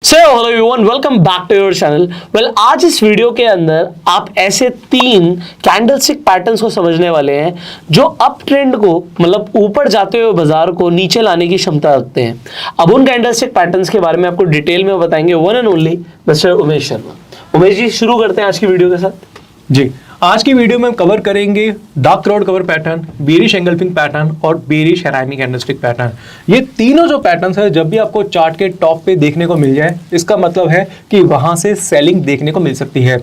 So hello everyone, welcome back to your channel. आज इस video के अंदर आप ऐसे 3 कैंडलस्टिक पैटर्न्स को समझने वाले हैं जो अप ट्रेंड को मतलब ऊपर जाते हुए बाजार को नीचे लाने की क्षमता रखते हैं। अब उन कैंडलस्टिक पैटर्न्स के बारे में आपको डिटेल में बताएंगे one and only mister Umesh Sharma. Umesh ji, शुरू करते हैं आज की वीडियो के साथ। जी, आज की वीडियो में हम कवर करेंगे dark cloud cover pattern, bearish engulfing pattern और बेरिश हैरामी कैंडलस्टिक पैटर्न। ये तीनों जो पैटर्न्स है जब भी आपको चार्ट के टॉप पे देखने को मिल जाए, इसका मतलब है कि वहां से सेलिंग देखने को मिल सकती है।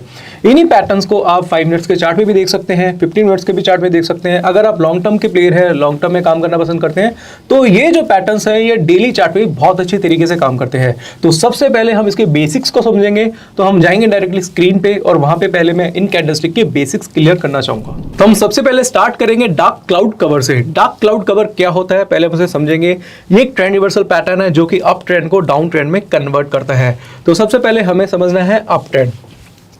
इन्हीं पैटर्न्स को आप 5 मिनट्स के चार्ट पे भी देख सकते हैं, 15 मिनट्स के भी चार्ट पे देख सकते हैं। अगर आप लॉन्ग टर्म के प्लेयर है, लॉन्ग टर्म में काम करना पसंद करते हैं, तो ये जो पैटर्न्स है ये डेली चार्ट पे बहुत अच्छी तरीके से काम करते हैं। तो सबसे पहले हम इसके बेसिक्स को समझेंगे। तो हम जाएंगे डायरेक्टली स्क्रीन पे और वहां पे पहले मैं इन कैंडलस्टिक के बेसिक्स क्लियर करना चाहूंगा। तो हम सबसे पहले स्टार्ट करेंगे डार्क क्लाउड कवर से। डार्क क्लाउड कवर क्या होता है पहले हम उसे समझेंगे। ये एक ट्रेंड रिवर्सल पैटर्न है जो कि अप ट्रेंड को डाउन ट्रेंड में कन्वर्ट करता है। तो सबसे पहले हमें समझना है अप ट्रेंड।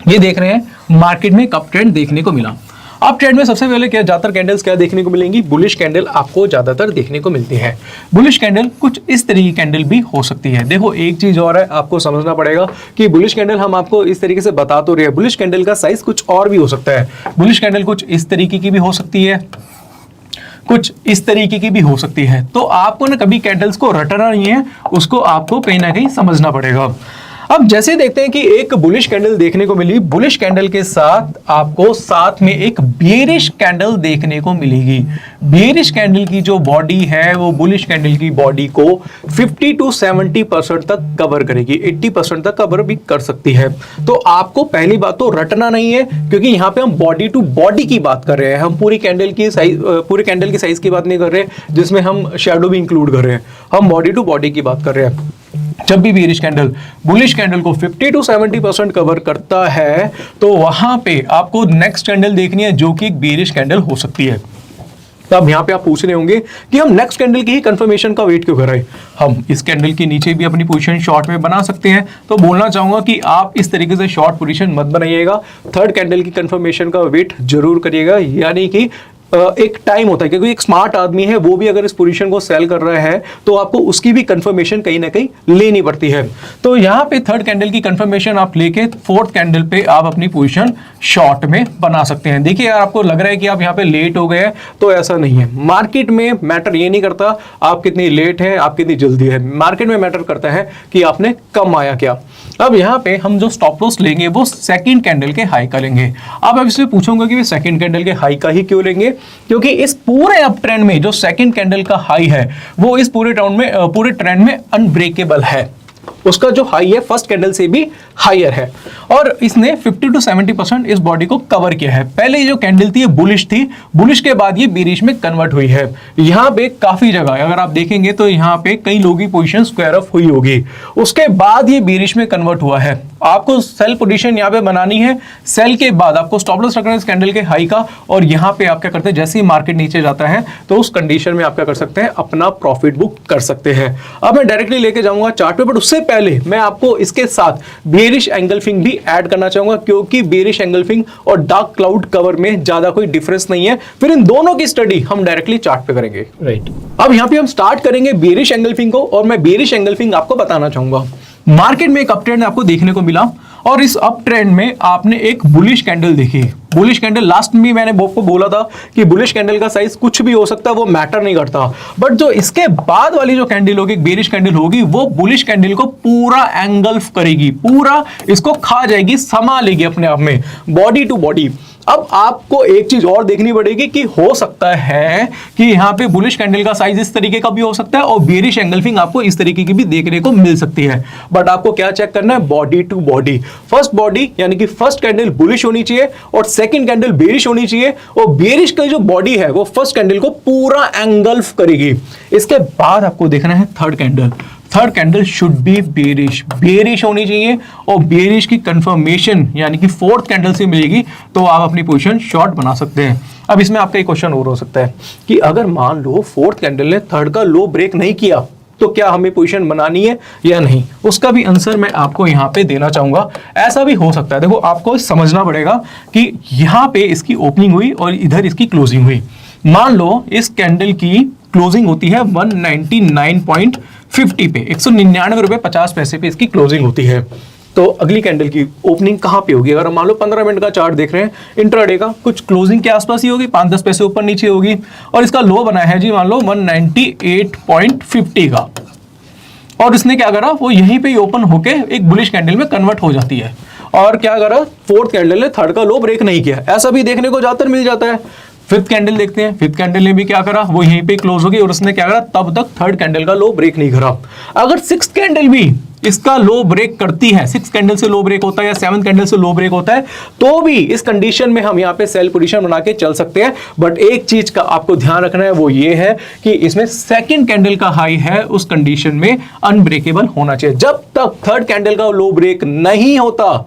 ये देख रहे हैं मार्केट में एक अप ट्रेंड देखने को मिला। अप ट्रेंड में सबसे पहले क्या ज्यादातर कैंडल्स क्या देखने को मिलेंगी? बुलिश कैंडल आपको ज्यादातर देखने को मिलती है। बुलिश कैंडल कुछ इस तरीके की कैंडल भी हो सकती है। देखो एक चीज और है, आपको समझना पड़ेगा कि बुलिश कैंडल हम आपको इस तरीके से बता तो रहे हैं, बुलिश कैंडल का साइज कुछ और भी हो सकता है। बुलिश कैंडल कुछ इस तरीके की भी हो सकती है, कुछ इस तरीके की भी हो सकती है। तो आपको ना कभी कैंडल्स को रटना नहीं है, उसको आपको कहीं ना कहीं समझना पड़ेगा। अब जैसे देखते हैं कि एक बुलिश कैंडल देखने को मिली, बुलिश कैंडल के साथ आपको साथ में एक बेरिश कैंडल देखने को मिलेगी। बेरिश कैंडल की जो बॉडी है वो बुलिश कैंडल की बॉडी को 50 to 70% तक कवर करेगी, 80% तक कवर भी कर सकती है। तो आपको पहली बात तो रटना नहीं है, क्योंकि यहाँ पे हम बॉडी टू बॉडी की बात कर रहे हैं। हम पूरी कैंडल की साइज की बात नहीं कर रहे जिसमें हम शेडो भी इंक्लूड कर रहे हैं। हम बॉडी टू बॉडी की बात कर रहे हैं। जब भी बेरिश कैंडल बुलिश कैंडल को 50 to 70% कवर करता है तो वहां पे आपको नेक्स्ट कैंडल देखनी है जो कि एक बेरिश कैंडल हो सकती है। तो अब यहाँ पे आप पूछ रहे होंगे कि हम नेक्स्ट कैंडल की ही कंफर्मेशन का वेट क्यों कर रहे हैं? हम इस कैंडल के नीचे भी अपनी पोजीशन शॉर्ट में बना सकते हैं। तो बोलना चाहूंगा कि आप इस तरीके से शॉर्ट पोजीशन मत बनाइएगा, थर्ड कैंडल की कंफर्मेशन का वेट जरूर करिएगा। यानी कि एक टाइम होता है, क्योंकि एक स्मार्ट आदमी है वो भी अगर इस पोजीशन को सेल कर रहा है तो आपको उसकी भी कंफर्मेशन कहीं ना कहीं लेनी पड़ती है। तो यहाँ पे थर्ड कैंडल की कंफर्मेशन आप लेके फोर्थ कैंडल पे आप अपनी पोजीशन शॉर्ट में बना सकते हैं। देखिए यार, आपको लग रहा है कि आप यहाँ पे लेट हो गए हैं, तो ऐसा नहीं है। मार्केट में मैटर ये नहीं करता आप कितनी लेट है, आप कितनी जल्दी है। मार्केट में मैटर करता है कि आपने कम आया क्या। अब यहाँ पे हम जो स्टॉप लॉस लेंगे वो सेकंड कैंडल के हाई का लेंगे। अब इससे पूछूंगा कि सेकंड कैंडल के हाई का ही क्यों लेंगे? क्योंकि इस पूरे अप ट्रेंड में जो सेकंड कैंडल का हाई है वो इस पूरे ट्रेंड में अनब्रेकेबल है। उसका जो हाई है फर्स्ट कैंडल से भी हायर है और इसने 50 to 70% इस बॉडी को कवर किया है। पहले जो कैंडल थी ये बुलिश थी, बुलिश के बाद ये बेरिश में कन्वर्ट हुई है। यहाँ पे काफी जगह अगर आप देखेंगे तो यहाँ पे कई लोगों की पोजीशन स्क्वायर ऑफ हुई होगी, उसके बाद ये बेरिश में कन्वर्ट हुआ है। आपको सेल पोजीशन यहाँ पे बनानी है, सेल के बाद आपको स्टॉप लॉस रखना है इस कैंडल के हाई का। और यहाँ पे आप क्या करते हैं, जैसे ही मार्केट नीचे जाता है तो उस कंडीशन में आप क्या कर सकते हैं, अपना प्रॉफिट बुक कर सकते हैं। अब मैं डायरेक्टली लेके जाऊंगा चार्ट पे, बट उससे पहले मैं आपको इसके साथ बेरिश एंगल्फिंग भी ऐड करना चाहूंगा, क्योंकि बेरिश एंगल्फिंग और डार्क क्लाउड कवर में ज्यादा कोई डिफरेंस नहीं है। फिर इन दोनों की स्टडी हम डायरेक्टली चार्ट पे करेंगे। राइट, अब यहाँ पे हम स्टार्ट करेंगे बेरिश एंगल्फिंग को और मैं बेरिश एंगल्फिंग आपको बताना चाहूंगा। मार्केट में एक अप ट्रेंड आपको देखने को मिला और इस अप ट्रेंड में आपने एक बुलिश कैंडल देखी। बुलिश कैंडल लास्ट में मैंने आपको बोला था कि बुलिश कैंडल का साइज कुछ भी हो सकता है, वो मैटर नहीं करता। बट जो इसके बाद वाली जो कैंडल होगी, बेरिश कैंडल होगी, वो बुलिश कैंडल को पूरा एंगल्फ करेगी, पूरा इसको खा जाएगी, समा लेगी अपने आप में, बॉडी टू बॉडी। अब आपको एक चीज और देखनी पड़ेगी कि हो सकता है कि यहाँ पे बुलिश कैंडल का साइज इस तरीके का भी हो सकता है और बेरिश एंगल्फिंग आपको इस तरीके की भी देखने को मिल सकती है। बट आपको क्या चेक करना है, body to body. First body यानी कि फर्स्ट कैंडल बुलिश होनी चाहिए और सेकंड कैंडल बेरिश होनी चाहिए, और बेरिश का जो बॉडी है वो फर्स्ट कैंडल को पूरा एंगल्फ करेगी। इसके बाद आपको देखना है third candle. Third candle should be bearish, bearish होनी चाहिए और बेरिश की कंफर्मेशन यानी कि फोर्थ कैंडल से मिलेगी तो आप अपनी पोजीशन शॉर्ट बना सकते हैं। अब इसमें आपका एक क्वेश्चन और हो सकता है कि अगर मान लो फोर्थ कैंडल ने थर्ड का लो ब्रेक नहीं किया तो क्या हमें पोजीशन बनानी है या नहीं? उसका भी आंसर मैं आपको यहाँ पे देना चाहूंगा। ऐसा भी हो सकता है, देखो आपको समझना पड़ेगा कि यहाँ पे इसकी ओपनिंग हुई और इधर इसकी क्लोजिंग हुई। मान लो इस कैंडल की क्लोजिंग होती है 199.50 50 पे 199 रुपए 50 पैसे पे इसकी क्लोजिंग होती है। तो अगली कैंडल की ओपनिंग कहाँ पे होगी? अगर हम मान लो 15 मिनट का चार्ट देख रहे हैं इंट्राडे का, कुछ क्लोजिंग के आसपास ही होगी, 5-10 पैसे ऊपर नीचे होगी। और इसका लो बनाया है जी मान लो 198.50 का, और इसने क्या करा, वो यहीं पे ही ओपन होके एक बुलिश कैंडल में कन्वर्ट हो जाती है। और क्या करा, फोर्थ कैंडल ने थर्ड का लो ब्रेक नहीं किया। ऐसा भी देखने को ज्यादातर मिल जाता है। फिफ्थ कैंडल देखते हैं, फिफ्थ कैंडल ने भी क्या करा, वो यहीं पे क्लोज हो गई और उसने क्या करा, तब तक थर्ड कैंडल का लो ब्रेक नहीं करा। अगर सिक्स्थ कैंडल भी इसका लो ब्रेक करती है, सिक्स कैंडल से लो ब्रेक होता है या सेवंथ कैंडल से लो ब्रेक होता है, तो भी इस कंडीशन में हम यहाँ पे सेल पोजीशन बना के चल सकते हैं। बट एक चीज का आपको ध्यान रखना है, वो ये है कि इसमें सेकंड कैंडल का हाई है, उस कंडीशन में अनब्रेकेबल होना चाहिए। जब तक थर्ड कैंडल का लो ब्रेक नहीं होता,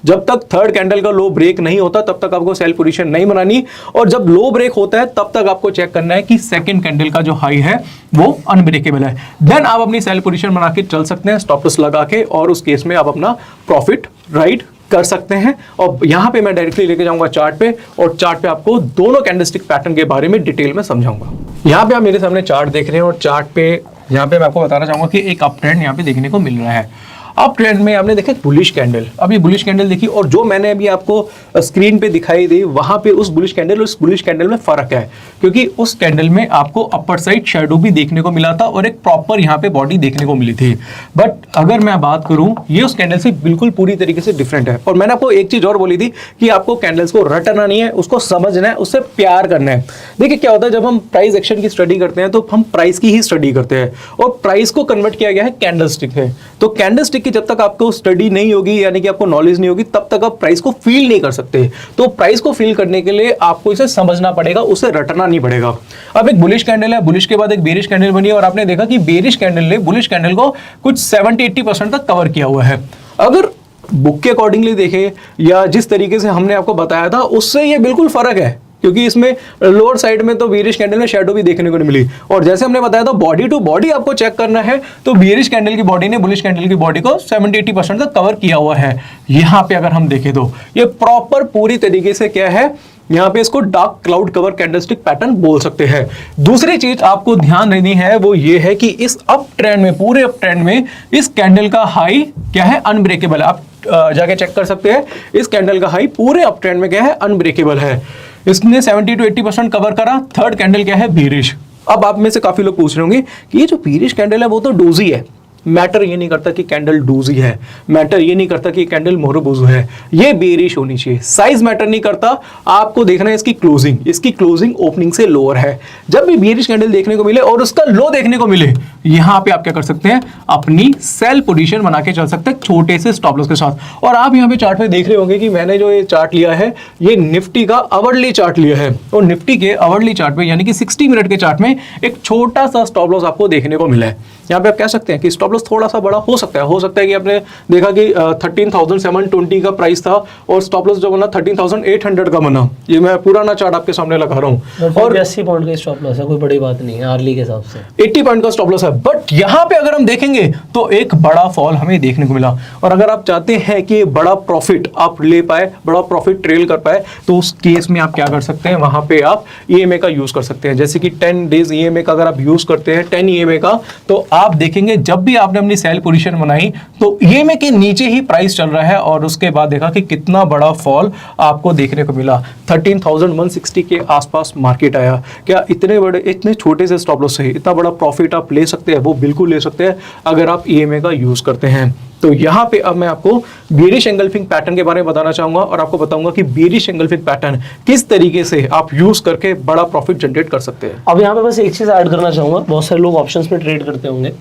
जब तक थर्ड कैंडल का लो ब्रेक नहीं होता तब तक आपको सेल पोजीशन नहीं बनानी, और जब लो ब्रेक होता है तब तक आपको चेक करना है कि सेकंड कैंडल का जो हाई है वो अनब्रेकेबल है। देन आप अपनी सेल पोजीशन बना के चल सकते हैं स्टॉप लॉस लगा के, और उस केस में आप अपना प्रॉफिट राइट कर सकते हैं। और यहां पे मैं डायरेक्टली लेके जाऊंगा चार्ट पे, और चार्ट पे आपको दोनों कैंडलस्टिक पैटर्न के बारे में डिटेल में समझाऊंगा। यहां पे आप मेरे सामने चार्ट देख रहे हैं, और चार्ट पे यहां पे मैं आपको बताना चाहूंगा कि एक अप ट्रेंड यहां पे देखने को मिल रहा है। अप ट्रेंड में आपने देखा बुलिश कैंडल, अब ये बुलिश कैंडल देखी, और जो मैंने अभी आपको स्क्रीन पे दिखाई दी वहां पे उस बुलिश कैंडल और उस बुलिश कैंडल में फर्क है, क्योंकि उस कैंडल में आपको अपर साइड शैडो भी देखने को मिला था और एक प्रॉपर यहाँ पे बॉडी देखने को मिली थी। बट अगर मैं बात करूं, ये उस कैंडल से बिल्कुल पूरी तरीके से डिफरेंट है। और मैंने आपको एक चीज और बोली थी कि आपको कैंडल्स को रटना नहीं है, उसको समझना है, उससे प्यार करना है। देखिए क्या होता है, जब हम प्राइस एक्शन की स्टडी करते हैं तो हम प्राइस की ही स्टडी करते हैं, और प्राइस को कन्वर्ट किया गया है कैंडल स्टिक में। तो कैंडल स्टिक की जब तक आपको स्टडी नहीं होगी, यानी कि आपको नॉलेज नहीं होगी, तब तक आप प्राइस को फील नहीं कर सकते। तो प्राइस को फील करने के लिए आपको इसे समझना पड़ेगा, उसे रटना नहीं पड़ेगा। अब एक बुलिश कैंडल है, बुलिश के बाद एक बेरिश कैंडल बनी है, और आपने देखा कि बेरिश कैंडल ने बुलिश कैंडल को कुछ 70-80% तक कवर किया हुआ है। अगर बुक के अकॉर्डिंगली देखें या जिस तरीके से हमने आपको बताया था, उससे ये बिल्कुल फर्क है, क्योंकि इसमें लोअर साइड में तो बेरिश कैंडल में शैडो भी देखने को नहीं मिली। और जैसे हमने बताया था बॉडी टू बॉडी आपको चेक करना है, तो बेरिश कैंडल की बॉडी ने बुलिश कैंडल की बॉडी को 70-80% तक कवर किया हुआ है। यहाँ पे अगर हम देखें तो ये प्रॉपर पूरी तरीके से क्या है, यहाँ पे इसको dark cloud cover candlestick pattern बोल सकते हैं। दूसरी चीज आपको ध्यान देनी है वो ये है कि इस अप ट्रेंड में, पूरे अप ट्रेंड में इस कैंडल का हाई क्या है, अनब्रेकेबल है। आप जाके चेक कर सकते हैं, इस कैंडल का हाई पूरे अप ट्रेंड में क्या है, अनब्रेकेबल है। इसने 70-80% कवर करा। थर्ड कैंडल क्या है, बेरिश। अब आप में से काफी लोग पूछ रहे होंगे कि ये जो बेरिश कैंडल है वो तो डोजी है। मैटर ये नहीं करता कि कैंडल डोजी है, मैटर ये नहीं करता कि कैंडल मोरोबोजो है, ये बेरिश होनी चाहिए। साइज मैटर नहीं करता, आपको देखना है इसकी क्लोजिंग। इसकी क्लोजिंग ओपनिंग से लोअर है। जब भी बेरिश कैंडल देखने को मिले और उसका लो देखने को मिले, यहां पे आप क्या कर सकते हैं, अपनी सेल पोजीशन बना के चल सकते हैं छोटे से स्टॉप लॉस के साथ। और आप यहां पे चार्ट में देख रहे होंगे कि मैंने जो ये चार्ट लिया है, ये निफ्टी का आवरली चार्ट लिया है, और निफ्टी के आवरली चार्ट में यानी कि 60 मिनट के चार्ट में एक छोटा सा स्टॉप लॉस आपको देखने को मिला है। यहाँ पे आप कह सकते हैं कि स्टॉप लॉस थोड़ा सा बड़ा हो सकता है। हो सकता है कि आपने देखा कि 13,720 का प्राइस था और स्टॉप लॉस जो बना 13,800 का बना। ये मैं पुराना चार्ट आपके सामने लगा रहा हूँ, और 80 पॉइंट का स्टॉप लॉस है, कोई बड़ी बात नहीं है आर्ली के हिसाब से। 80 पॉइंट का स्टॉप लॉस है। बट यहाँ पे अगर हम देखेंगे तो एक बड़ा फॉल हमें देखने को मिला। और अगर आप चाहते हैं कि बड़ा प्रॉफिट आप ले पाए, बड़ा प्रॉफिट ट्रेल कर पाए, तो उस केस में आप क्या कर सकते हैं, वहां पे आप EMA का यूज कर सकते हैं। जैसे कि 10 डेज EMA का अगर आप यूज करते हैं, 10 EMA का, तो आप देखेंगे जब भी आपने अपनी सेल पोजीशन बनाई तो EMA के नीचे ही प्राइस चल रहा है, और उसके बाद देखा कि कितना बड़ा फॉल आपको देखने को मिला। 13,160 के आसपास मार्केट आया। क्या इतने बड़े, इतने छोटे से स्टॉप लॉस से इतना बड़ा प्रॉफिट आप ले सकते हैं? वो बिल्कुल ले सकते हैं अगर आप EMA का यूज करते हैं। तो यहाँ पे अब मैं आपको बेरिश एंगल्फिंग पैटर्न के बारे में बताना चाहूंगा, और आपको बताऊंगा कि बेरिश एंगल्फिंग पैटर्न किस तरीके से आप यूज करके बड़ा प्रॉफिट जनरेट कर सकते हैं। अब यहाँ पे बस एक चीज ऐड करना चाहूंगा, बहुत सारे लोग ऑप्शंस में ट्रेड करते होंगे,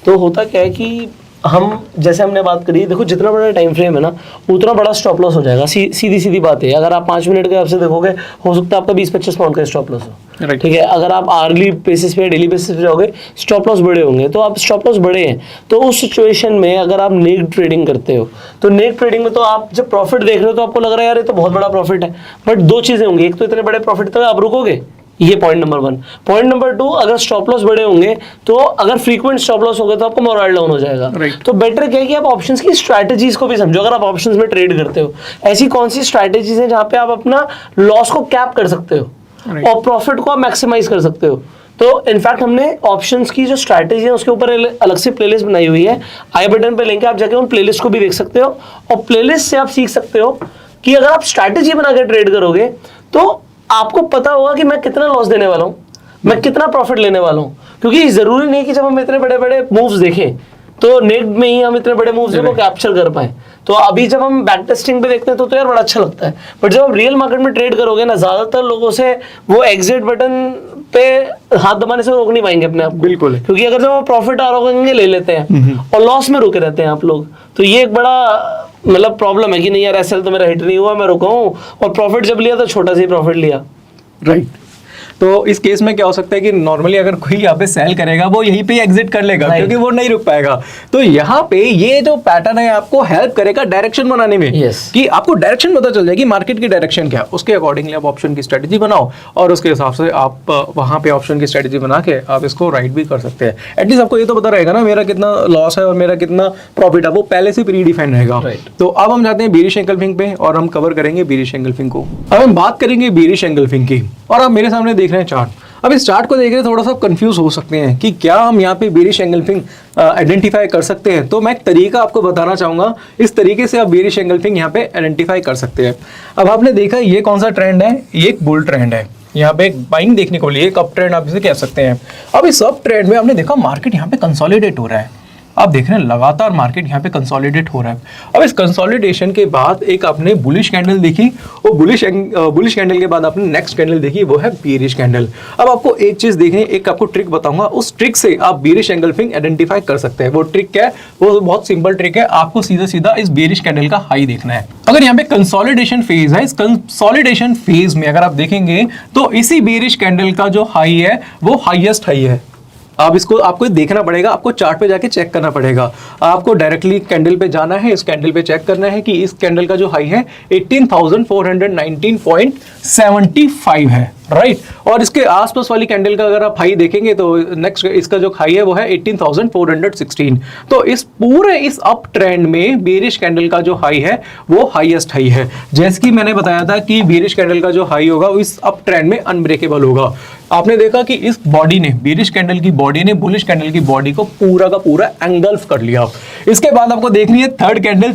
तो होता क्या है कि हम, जैसे हमने बात करी, देखो जितना बड़ा टाइम फ्रेम है ना, उतना बड़ा स्टॉप लॉस हो जाएगा। सीधी सीधी बात है। अगर आप 5 मिनट के हिसाब से देखोगे, हो सकता है आपका 20-25 पॉइंट का स्टॉप लॉस हो, ठीक है। अगर आप आर्ली बेसिस पे, डेली बेसिस पे जाओगे, स्टॉप लॉस बड़े होंगे। तो आप स्टॉप लॉस बड़े हैं, तो उस सिचुएशन में अगर आप नेक ट्रेडिंग करते हो, तो नेक ट्रेडिंग में तो आप जब प्रॉफिट देख रहे हो तो आपको लग रहा है यार ये तो बहुत बड़ा प्रॉफिट है। बट दो चीजें होंगी, एक तो इतने बड़े प्रॉफिट तक आप रुकोगे, ये पॉइंट नंबर 1। पॉइंट नंबर 2, अगर स्टॉप लॉस बड़े होंगे तो अगर फ्रीक्वेंट स्टॉप लॉस होगा तो आपको मोरल डाउन हो जाएगा। तो बेटर क्या है कि आप ऑप्शंस की स्ट्रैटेजीज को भी समझो। अगर आप ऑप्शंस में ट्रेड करते हो, ऐसी कौन सी स्ट्रैटेजीज हैं जहां पे आप अपना लॉस को कैप कर सकते हो और प्रॉफिट को आप मैक्सिमाइज कर सकते हो। तो इनफैक्ट हमने ऑप्शंस की जो स्ट्रैटेजी है उसके ऊपर अलग से प्लेलिस्ट बनाई हुई है, आई बटन पे लिंक है, आप जाके उन प्लेलिस्ट को भी देख सकते हो और प्लेलिस्ट से आप सीख सकते हो कि अगर आप स्ट्रैटेजी बना के ट्रेड करोगे तो आपको पता होगा कि मैं कितना लॉस देने वाला हूँ, मैं कितना प्रॉफिट लेने वाला हूँ। क्योंकि जरूरी नहीं कि जब हम इतने बड़े बड़े मूव्स देखें तो नेट में ही हम इतने बड़े मूव्स को कैप्चर कर पाए। तो अभी जब हम बैक टेस्टिंग पे देखते हैं तो यार बड़ा अच्छा लगता है, बट जब आप रियल मार्केट में ट्रेड करोगे ना, ज्यादातर लोगों से वो एग्जिट बटन पे हाथ दबाने से रोक नहीं पाएंगे अपने आप को। बिल्कुल। क्योंकि अगर जब वो प्रॉफिट आ रहा होगा ले लेते हैं और लॉस में रुके रहते हैं आप लोग। तो ये एक बड़ा मतलब प्रॉब्लम है कि नहीं यार एसएल तो मेरा हिट नहीं हुआ, मैं रुका हूँ, और प्रॉफिट जब लिया तो छोटा सा ही प्रॉफिट लिया। राइट। तो इस केस में क्या हो सकता है कि नॉर्मली अगर कोई यहाँ पे सेल करेगा वो यहीं पे एग्जिट कर लेगा, क्योंकि वो नहीं रुक पाएगा। तो यहाँ पे ये जो पैटर्न है आपको हेल्प करेगा डायरेक्शन बनाने में। कि आपको डायरेक्शन पता चल जाएगी मार्केट की डायरेक्शन क्या है, उसके अकॉर्डिंगली आप ऑप्शन की स्ट्रेटेजी बनाओ और उसके हिसाब से आप वहां पे ऑप्शन की स्ट्रेटेजी बना के आप इसको राइट भी कर सकते हैं। एटलीस्ट आपको ये तो पता रहेगा ना मेरा कितना लॉस है और मेरा कितना प्रॉफिट है, वो पहले से प्री डिफाइंड रहेगा। तो अब हम जाते हैं बेरिश एंगल्फिंग पे और हम कवर करेंगे बेरिश एंगल्फिंग को। अब हम बात करेंगे बेरिश एंगल्फिंग की, और आप मेरे सामने देख रहे हैं चार्ट। अब इस चार्ट को देख रहे थोड़ा सा कंफ्यूज हो सकते हैं कि क्या हम यहाँ पे बेरिश एंगल्फिंग आइडेंटिफाई कर सकते हैं। तो मैं एक तरीका आपको बताना चाहूंगा, इस तरीके से आप बेरिश एंगल्फिंग यहाँ पे आइडेंटिफाई कर सकते हैं। अब आपने देखा ये कौन सा ट्रेंड है, ये एक बुल ट्रेंड है, यहाँ पे एक बाइंग देखने को मिली, एक अप ट्रेंड आप इसे कह सकते हैं। अब इस अप ट्रेंड में आपने देखा मार्केट यहाँ पे कंसोलिडेट हो रहा है, आप देख रहे हैं लगातार मार्केट यहाँ पे कंसोलिडेट हो रहा है। अब इस कंसोलिडेशन के बाद एक आपने बुलिश कैंडल देखी, और बुलिश कैंडल के बाद आपने नेक्स्ट कैंडल देखी, वो है बेरिश कैंडल। अब आपको एक चीज देखनी है, एक आपको ट्रिक बताऊंगा, उस ट्रिक से आप बेरिश एंगल्फिंग आइडेंटिफाई कर सकते हैं। वो ट्रिक क्या है, वो बहुत सिंपल ट्रिक है, आपको सीधा सीधा इस बेरिश कैंडल का हाई देखना है। अगर यहाँ पे कंसोलिडेशन फेज है, इस कंसोलिडेशन फेज में अगर आप देखेंगे तो इसी बेरिश कैंडल का जो हाई है वो हाईएस्ट हाई है। आप इसको आपको देखना पड़ेगा, आपको चार्ट पे जाके चेक करना पड़ेगा। आपको डायरेक्टली कैंडल पे जाना है, इस कैंडल पे चेक करना है कि इस कैंडल का जो हाई है 18,419.75 है, राइट। और इसके आसपास वाली कैंडल का अगर आप हाई देखेंगे तो नेक्स्ट इसका जो हाई है वो है 18,416। तो इस पूरे इस अप ट्रेंड में बेरिश कैंडल का जो हाई है वो हाईएस्ट हाई है। जैसे कि मैंने बताया था कि बेरिश कैंडल का जो हाई होगा वो इस अप ट्रेंड में अनब्रेकेबल होगा। आपने देखा कि इस बॉडी ने, बेरिश कैंडल की बॉडी ने बुलिश कैंडल की बॉडी को पूरा का पूरा एंगल्फ कर लिया। इसके बाद आपको देखनी है थर्ड कैंडल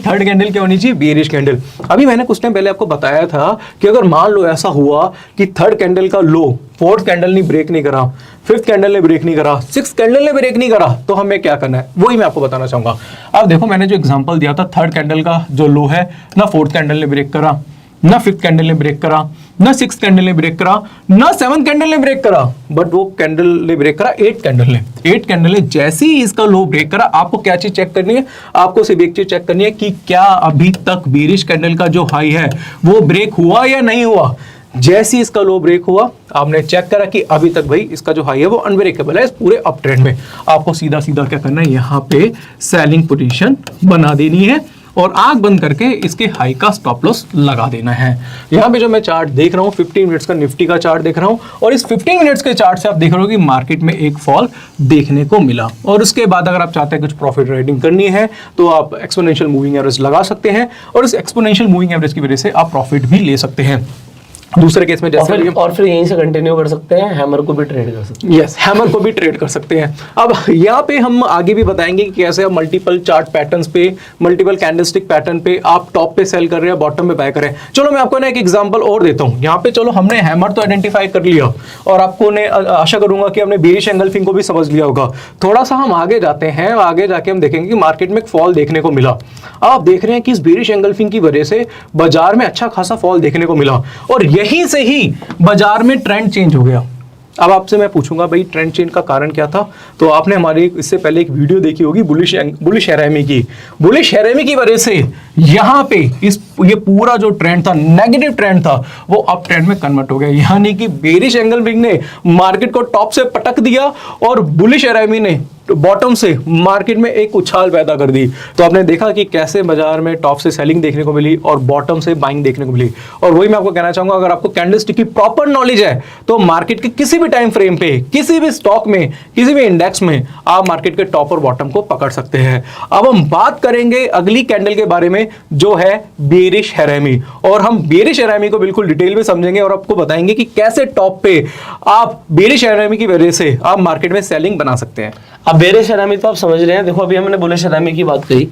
क्या होनी चाहिए, बेरिश कैंडल। अभी मैंने कुछ टाइम पहले आपको बताया था कि अगर मान लो ऐसा हुआ कि थर्ड कैंडल का लो, फोर्थ कैंडल ने ब्रेक नहीं करा, फिफ्थ कैंडल ने ब्रेक नहीं करा, सिक्स्थ कैंडल ने ब्रेक नहीं करा, तो हमें क्या करना है वही मैं आपको बताना चाहूंगा। अब देखो मैंने जो एग्जांपल दिया था, थर्ड कैंडल का जो लो है ना फोर्थ कैंडल ने ब्रेक करा, ना फिफ्थ कैंडल ने ब्रेक करा, ना सिक्स्थ कैंडल ने ब्रेक करा, ना सेवंथ कैंडल ने ब्रेक करा, बट वो कैंडल ने ब्रेक करा एट कैंडल ने। जैसे ही इसका लो ब्रेक करा, आपको क्या चीज चेक करनी है, आपको सिर्फ एक चीज चेक करनी है कि क्या अभी तक बेरिश कैंडल का जो हाई है वो ब्रेक हुआ या नहीं हुआ। जैसे ही इसका लो ब्रेक हुआ, आपने चेक करा कि अभी तक भाई इसका जो हाई है वो अनब्रेकेबल है इस पूरे अप ट्रेंड में, आपको सीधा सीधा क्या करना है, यहाँ पे सेलिंग पोजीशन बना देनी है और आंख बंद करके इसके हाई का स्टॉप लॉस लगा देना है। यहाँ पे जो मैं चार्ट देख रहा हूँ 15 मिनट्स का निफ्टी का चार्ट देख रहा हूँ, और इस 15 मिनट्स के चार्ट से आप देख रहे हो कि मार्केट में एक फॉल देखने को मिला। और उसके बाद अगर आप चाहते हैं कुछ प्रॉफिट राइडिंग करनी है तो आप एक्सपोनेंशियल मूविंग एवरेज लगा सकते हैं, और इस एक्सपोनेंशियल मूविंग एवरेज की वजह से आप प्रॉफिट भी ले सकते हैं। दूसरे केस में जैसे और फिर यहीं से कंटिन्यू कर सकते हैं, हैमर को भी ट्रेड कर सकते हैं। यस, हैमर को भी ट्रेड कर सकते हैं। अब यहाँ पे हम आगे भी बताएंगे कि कैसे आप मल्टीपल चार्ट पैटर्न्स पे, मल्टीपल कैंडलस्टिक पैटर्न पे आप टॉप पे सेल कर रहे हैं, बॉटम पे बाय कर रहे हैं। चलो मैं आपको ना एक एग्जांपल और देता हूँ। यहाँ पे चलो हमने हैमर तो आइडेंटिफाई कर लिया, और आपको ने आशा करूंगा कि हमने बेरिश एंगल्फिंग को भी समझ लिया होगा। थोड़ा सा हम आगे जाते हैं, आगे जाके हम देखेंगे कि मार्केट में एक फॉल देखने को मिला। आप देख रहे हैं कि इस बेरिश एंगल्फिंग की वजह से बाजार में अच्छा खासा फॉल देखने को मिला, और यहीं से ही बाजार में ट्रेंड चेंज हो गया। अब आपसे मैं पूछूंगा भाई ट्रेंड चेंज का कारण क्या था, तो आपने हमारी इससे पहले एक वीडियो देखी होगी बुलिश हैरामी की वजह से यहाँ पे ये पूरा जो ट्रेंड था, नेगेटिव ट्रेंड था, वो अप ट्रेंड में कन्वर्ट हो गया। यानी कि बेरिश एंगल्फिंग ने मार्केट को टॉप से पटक दिया और बुलिश हैरामी ने बॉटम से मार्केट में एक उछाल पैदा कर दी। तो आपने देखा कि कैसे बाजार में टॉप से सेलिंग देखने को मिली और बॉटम से बाइंग देखने को मिली। और वही मैं आपको कहना चाहूंगा, अगर आपको कैंडलस्टिक की प्रॉपर नॉलेज है तो मार्केट के किसी भी टाइम फ्रेम पे, किसी भी स्टॉक में, किसी भी इंडेक्स में आप मार्केट के टॉप और बॉटम को पकड़ सकते हैं। अब हम बात करेंगे अगली कैंडल के बारे में जो है बेरिश हैरामी, और हम बेरिश हैरामी को बिल्कुल डिटेल में समझेंगे और आपको बताएंगे कि कैसे टॉप पे आप बेरिश हैरामी की वजह से आप मार्केट में सेलिंग बना सकते हैं। अब बेरिश हैरामी तो आप समझ रहे हैं। देखो अभी हमने बुलिश हैरामी की बात करी,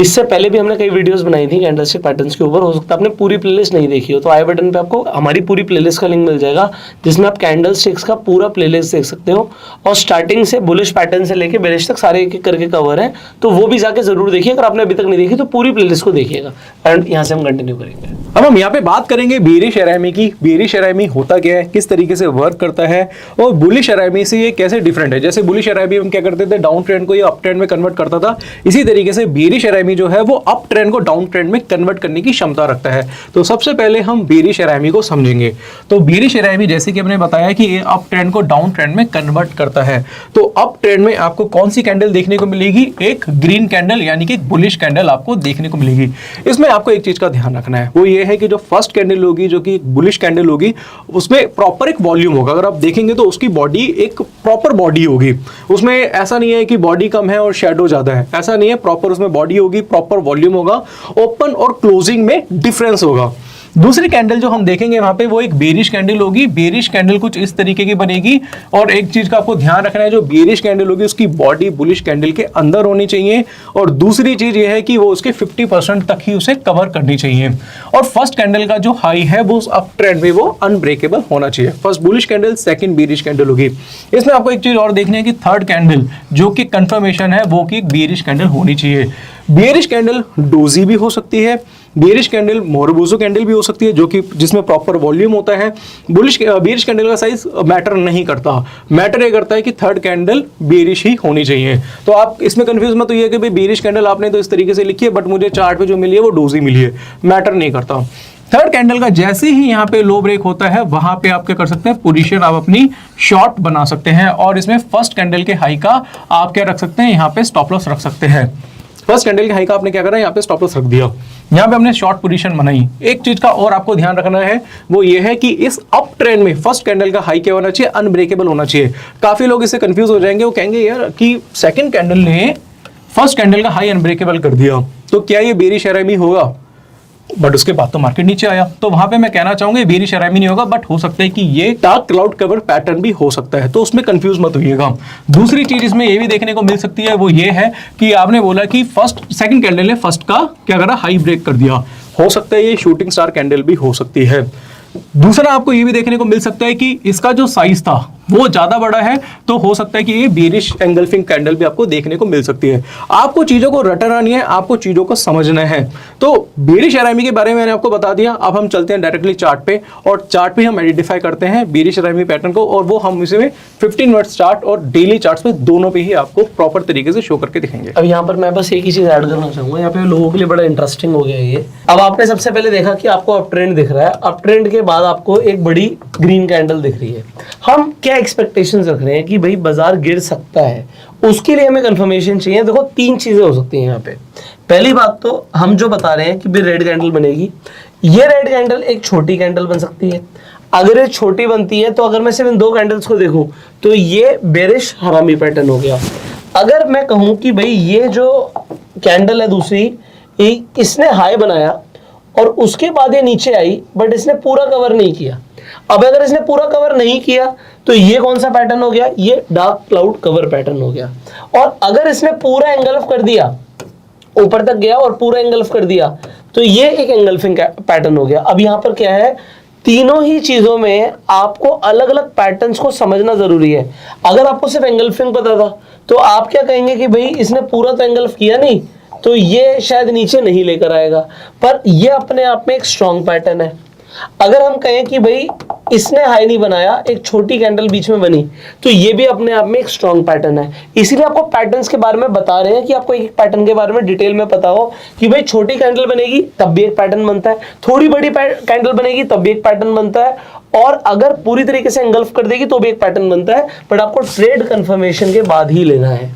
इससे पहले भी हमने कई वीडियोस बनाई थी कैंडलस्टिक पैटर्न्स के ऊपर। हो सकता है आपने पूरी प्लेलिस्ट नहीं देखी हो, तो आई बटन पे आपको हमारी पूरी प्लेलिस्ट का लिंक मिल जाएगा जिसमें आप कैंडलस्टिक्स का पूरा प्लेलिस्ट देख सकते हो। और स्टार्टिंग से बुलिश पैटर्न से लेके बेरिश तक सारे एक एक करके कवर है, तो वो भी जाके जरूर देखिए। अगर आपने अभी तक नहीं देखी तो पूरी प्लेलिस्ट को देखिएगा। एंड यहाँ से हम कंटिन्यू करेंगे। अब हम यहाँ पे बात करेंगे बेरिश हैरामी की। बेरिश हैरामी होता क्या है, किस तरीके से वर्क करता है, और बुलिश हैरामी से ये कैसे डिफरेंट है। जैसे बुलिश हैरामी हम क्या करते थे, डाउन ट्रेंड को ये अप ट्रेंड में कन्वर्ट करता था, इसी तरीके से बेरिश हैरामी जो है वो अप ट्रेंड को डाउन ट्रेंड में कन्वर्ट करने की क्षमता रखता है। तो सबसे पहले हम बेरिश हैरामी को समझेंगे। तो बेरिश हैरामी जैसे कि हमने बताया कि ये अप ट्रेंड को डाउन ट्रेंड में कन्वर्ट करता है। तो अप ट्रेंड में आपको कौन सी कैंडल देखने को मिलेगी, एक ग्रीन कैंडल यानी कि बुलिश कैंडल आपको देखने को मिलेगी। इसमें आपको एक चीज का ध्यान रखना है, वो ये है कि जो फर्स्ट कैंडल होगी, जो कि बुलिश कैंडल होगी, उसमें प्रॉपर एक वॉल्यूम होगा। अगर आप देखेंगे तो उसकी बॉडी एक प्रॉपर बॉडी होगी, उसमें ऐसा नहीं है कि बॉडी कम है और शेडो ज्यादा है, ऐसा नहीं है। प्रॉपर उसमें बॉडी होगी, प्रॉपर वॉल्यूम होगा, ओपन और क्लोजिंग में डिफरेंस होगा। दूसरी कैंडल जो हम देखेंगे वहां पे वो एक बेरिश कैंडल होगी। बेरिश कैंडल कुछ इस तरीके की बनेगी, और एक चीज का आपको ध्यान रखना है, जो बेरिश कैंडल होगी उसकी बॉडी बुलिश कैंडल के अंदर होनी चाहिए, और दूसरी चीज ये है कि वो उसके 50% तक ही उसे कवर करनी चाहिए। और फर्स्ट कैंडल का जो हाई है वो उस अप ट्रेंड में वो अनब्रेकेबल होना चाहिए। First bullish candle, second bearish candle होगी। इसमें आपको एक चीज और देखनी है कि थर्ड कैंडल जो कि कंफर्मेशन है वो कि बेरिश कैंडल होनी चाहिए। बेरिश कैंडल डोजी भी हो सकती है, बेरिश कैंडल मोरबोजो कैंडल भी हो सकती है, जो कि जिसमें प्रॉपर वॉल्यूम होता है। बेरिश कैंडल का साइज मैटर नहीं करता, मैटर ये करता है कि थर्ड कैंडल बेरिश ही होनी चाहिए। तो आप इसमें कंफ्यूज मत होइए कि भाई बेरिश कैंडल आपने तो इस तरीके से लिखी है, बट मुझे चार्ट पे जो मिली है वो डोजी मिली है, मैटर नहीं करता। थर्ड कैंडल का जैसे ही यहाँ पे लो ब्रेक होता है, वहां पे आप क्या कर सकते हैं, पोजीशन आप अपनी शॉर्ट बना सकते हैं। और इसमें फर्स्ट कैंडल के हाई का आप क्या रख सकते हैं, यहाँ पे स्टॉप लॉस रख सकते हैं। फर्स्ट कैंडल के हाई का आपने क्या करा, यहाँ पे स्टॉप लॉस रख दिया, यहाँ पे हमने शॉर्ट पोजीशन बनाई। एक चीज का और आपको ध्यान रखना है, वो ये है कि इस अप ट्रेंड में फर्स्ट कैंडल का हाई क्या होना चाहिए, अनब्रेकेबल होना चाहिए। काफी लोग इससे कंफ्यूज हो जाएंगे, वो कहेंगे यार कि सेकंड कैंडल ने फर्स्ट कैंडल का हाई अनब्रेकेबल कर दिया, तो क्या ये बेरिश हैरामी होगा? बट उसके बाद तो मार्केट नीचे आया, तो वहां पे मैं कहना चाहूंगा बेरिश हैरामी नहीं होगा, बट हो सकता है कि ये डार्क क्लाउड कवर पैटर्न भी हो सकता है, तो उसमें कंफ्यूज मत होइएगा। दूसरी चीज इसमें ये भी देखने को मिल सकती है, वो ये है कि आपने बोला कि सेकंड कैंडल ने फर्स्ट का क्या करा, हाई ब्रेक कर दिया। हो सकता है ये शूटिंग स्टार कैंडल भी हो सकती है। दूसरा आपको ये भी देखने को मिल सकता है कि इसका जो साइज था वो ज्यादा बड़ा है, तो हो सकता है कि ये बेरिश एंगल्फिंग कैंडल भी आपको देखने को मिल सकती है। आपको चीजों को रटना नहीं है, आपको चीजों को समझना है। तो बेरिश हैरामी के बारे में मैंने आपको बता दिया। अब हम चलते हैं डायरेक्टली चार्ट पे, और चार्ट पे हम आइडेंटिफाई करते हैं बेरिश हैरामी पैटर्न को, और वो हम इसमें 15 मिनट चार्ट और डेली चार्ट्स में दोनों पे ही आपको प्रॉपर तरीके से शो करके दिखेंगे। अब यहाँ पर मैं बस एक ही चीज ऐड करना चाहूंगा, यहाँ पे लोगों के लिए बड़ा इंटरेस्टिंग हो गया ये। अब आपने सबसे पहले देखा कि आपको अप ट्रेंड दिख रहा है, अप ट्रेंड के बाद आपको एक बड़ी ग्रीन कैंडल दिख रही है। हम क्या एक्सपेक्टेशंस रख रहे हैं कि भाई बाजार गिर सकता है, उसके लिए हमें कंफर्मेशन चाहिए। देखो तीन चीजें हो सकती हैं यहाँ पे। पहली बात तो हम जो बता रहे हैं कि भाई रेड कैंडल बनेगी, ये रेड कैंडल एक छोटी कैंडल बन सकती है। अगर ये छोटी बनती है तो अगर मैं सिर्फ इन दो कैंडल्स को देखूं तो ये बेरिश हरामी पैटर्न हो गया। अगर मैं कहूं कि भाई ये जो कैंडल है दूसरी, इसने हाई बनाया और उसके बाद ये नीचे आई, बट इसने पूरा कवर नहीं किया। अब अगर इसने पूरा कवर नहीं किया तो ये कौन सा पैटर्न हो गया, ये डार्क क्लाउड कवर पैटर्न हो गया। और अगर इसने पूरा एंगल्फ कर दिया, ऊपर तक गया और पूरा एंगल्फ कर दिया, तो ये एक एंगल्फिंग पैटर्न हो गया। अब यहाँ पर क्या है, तीनों ही चीजों में आपको अलग अलग पैटर्न्स को समझना जरूरी है। अगर आपको सिर्फ एंगल्फिंग पता था तो आप क्या कहेंगे कि भाई इसने पूरा तो एंगल्फ किया नहीं, तो ये शायद नीचे नहीं लेकर आएगा, पर ये अपने आप में एक स्ट्रॉन्ग पैटर्न है। अगर हम कहें कि भाई इसने हाई नहीं बनाया, एक छोटी कैंडल बीच में बनी, तो ये भी अपने आप में एक स्ट्रॉन्ग पैटर्न है। इसीलिए आपको पैटर्न्स के बारे में बता रहे हैं कि आपको एक पैटर्न के बारे में डिटेल में पता हो कि भाई छोटी कैंडल बनेगी तब भी एक पैटर्न बनता है, थोड़ी बड़ी कैंडल बनेगी तब भी एक पैटर्न बनता है, और अगर पूरी तरीके से एंगल्फ कर देगी तो भी एक पैटर्न बनता है, बट आपको ट्रेड कंफर्मेशन के बाद ही लेना है।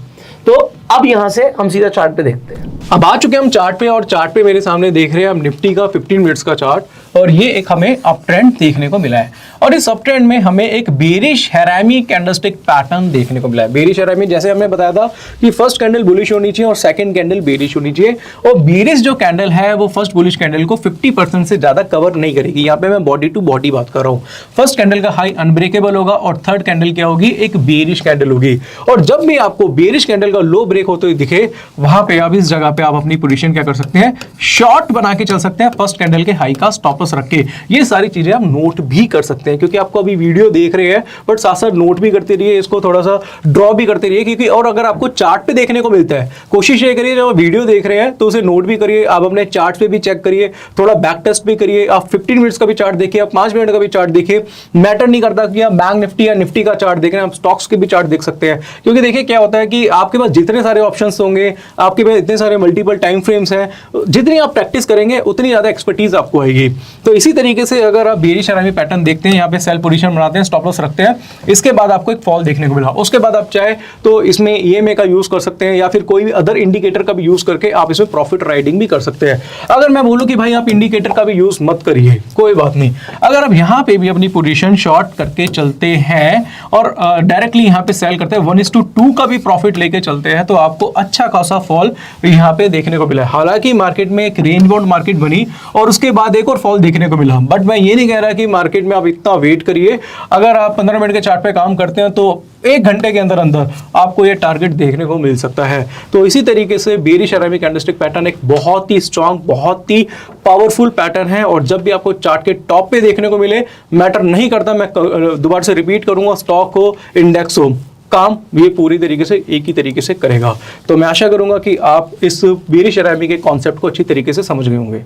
तो अब यहां से हम सीधा चार्ट पे देखते हैं। अब आ चुके हम चार्ट पे, और चार्ट पे मेरे सामने देख रहे हैं हम निफ्टी का 15 मिनट्स का चार्ट, और ये एक हमें अप ट्रेंड देखने को मिला है, और इस अप ट्रेंड में हमें एक बेरिश हैरामी कैंडलस्टिक पैटर्न देखने को मिला है। बेरिश हैरामी जैसे हमने बताया था कि फर्स्ट कैंडल बुलिश होनी चाहिए और सेकंड कैंडल बेरिश होनी चाहिए, और बेरिश जो कैंडल है वो फर्स्ट बुलिश कैंडल को 50% से ज्यादा कवर नहीं करेगी। यहाँ पे मैं बॉडी टू बॉडी बात कर रहा हूँ। फर्स्ट कैंडल का हाई अनब्रेकेबल होगा और थर्ड कैंडल क्या होगी, एक बेरिश कैंडल होगी, और जब भी आपको बेरिश कैंडल का लो ब्रेक होते हुए दिखे वहां पे आप इस जगह पे आप अपनी पोजीशन क्या कर सकते हैं, शॉर्ट बना के चल सकते हैं फर्स्ट कैंडल के हाई का स्टॉप लॉस रख के। ये सारी चीजें आप नोट भी कर सकते हैं, क्योंकि आपको अभी वीडियो देख रहे हैं बट साथ साथ नोट भी करते रहिए, इसको थोड़ा सा ड्रॉ भी करते रहिए, क्योंकि और अगर आपको चार्ट पे देखने को मिलता है, कोशिश ये करिए जब वीडियो देख रहे हैं तो उसे नोट भी करिए, आप अपने चार्ट पे भी चेक करिए, थोड़ा बैक टेस्ट भी करिए। आप 15 मिनट्स का भी चार्ट देखिए, आप 5 मिनट का भी चार्ट देखिए, मैटर नहीं करता कि आप बैंक निफ्टी या निफ्टी का चार्ट देख रहे हैं, आप स्टॉक्स के भी चार्ट देख सकते हैं। क्योंकि देखिए क्या होता है कि आपके पास जितने सारे ऑप्शंस होंगे, आपके पास इतने सारे मल्टीपल टाइम फ्रेम्स हैं, जितनी आप प्रैक्टिस करेंगे उतनी ज्यादा एक्सपर्टीज आपको आएगी। तो इसी तरीके से अगर आप बेरिश हैरामी पैटर्न देखते हैं, यहाँ पे सेल पोजीशन बनाते हैं, स्टॉप लॉस रखते हैं, इसके बाद आपको एक फॉल देखने को मिला, उसके बाद आप चाहे तो इसमें ईएमए का यूज कर सकते हैं या फिर कोई भी अदर इंडिकेटर का भी यूज करके आप इसमें प्रॉफिट राइडिंग भी कर सकते हैं। अगर मैं बोलूं कि भाई आप इंडिकेटर का भी यूज मत करिए, कोई बात नहीं, अगर आप यहाँ पे भी अपनी पोजीशन शॉर्ट करके चलते हैं और डायरेक्टली यहाँ पे सेल करते हैं, 1:2 का भी प्रॉफिट लेके चलते हैं, तो आपको अच्छा खासा फॉल यहाँ पे देखने को मिला। हालांकि मार्केट में एक रेंज बाउंड मार्केट बनी और उसके बाद एक और फॉल देखने को मिला, बट मैं ये नहीं कह रहा कि मार्केट में आप इतना वेट करिए। अगर आप 15 मिनट के चार्ट पे काम करते हैं तो 1 घंटे के अंदर अंदर आपको ये टारगेट देखने को मिल सकता है। तो इसी तरीके से बेरिश हैरामी कैंडलस्टिक पैटर्न एक बहुत ही स्ट्रांग, बहुत ही पावरफुल पैटर्न है, और जब भी आपको चार्ट के टॉप पे देखने को मिले, मैटर नहीं करता, मैं दोबारा से रिपीट करूंगा, स्टॉक हो इंडेक्स हो, काम ये पूरी तरीके से एक ही तरीके से करेगा। तो मैं आशा करूंगा कि आप इस बेरिश हैरामी के कॉन्सेप्ट को अच्छी तरीके से समझ गए होंगे।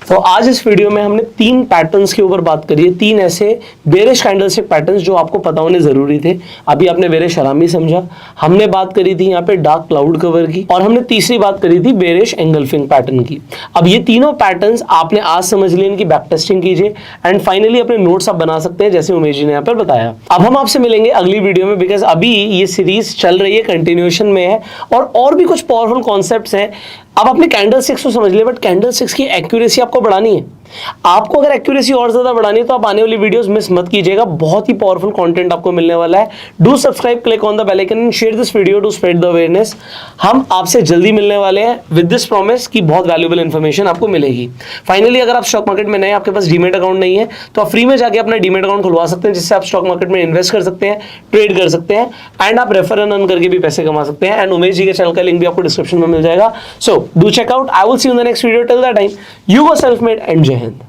तो आज इस वीडियो में हमने 3 पैटर्न्स के ऊपर बात करी है, 3 ऐसे बेरिश कैंडलस्टिक पैटर्न्स जो आपको पता होने जरूरी थे। अभी आपने बेरिश हैरामी समझा, हमने बात करी थी यहाँ पे डार्क क्लाउड कवर की, और हमने तीसरी बात करी थी बेरिश एंगल्फिंग पैटर्न की। अब ये तीनों पैटर्न्स आपने आज समझ लिए, इनकी बैक टेस्टिंग कीजिए एंड फाइनली अपने नोट्स आप बना सकते हैं, जैसे उमेश जी ने यहाँ पर बताया। अब हम आपसे मिलेंगे अगली वीडियो में, बिकॉज अभी ये सीरीज चल रही है, कंटिन्यूएशन में है, और भी कुछ पावरफुल कॉन्सेप्ट्स हैं। अब अपने कैंडल स्टिक्स को समझ ले, बट कैंडल स्टिक्स की एक्यूरेसी आपको बढ़ानी है। आपको अगर एक्यूरेसी और ज्यादा बढ़ानी है तो आप आने वाली वीडियोस मिस मत कीजिएगा, बहुत ही पावरफुल कंटेंट आपको मिलने वाला है। Do subscribe, click on the bell icon and share this video to spread the awareness. हम आपसे जल्दी मिलने वाले हैं विद दिस प्रॉमिस कि बहुत वैल्यूएबल इंफॉर्मेशन आपको मिलेगी। फाइनली, अगर आप स्टॉक मार्केट में नए, आपके पास डीमेट अकाउंट नहीं है, तो आप फ्री में जाके अपना डीमेट अकाउंट खुलवा सकते हैं, जिससे आप स्टॉक मार्केट में इन्वेस्ट कर सकते हैं, ट्रेड कर सकते हैं, एंड आप रेफर एंड अर्न करके भी पैसे कमा सकते हैं। एंड उमेश जी के चैनल का लिंक भी आपको डिस्क्रिप्शन में मिल जाएगा। So do check out. I will see you in the next video. Till that time, you go self made and Jai Hind.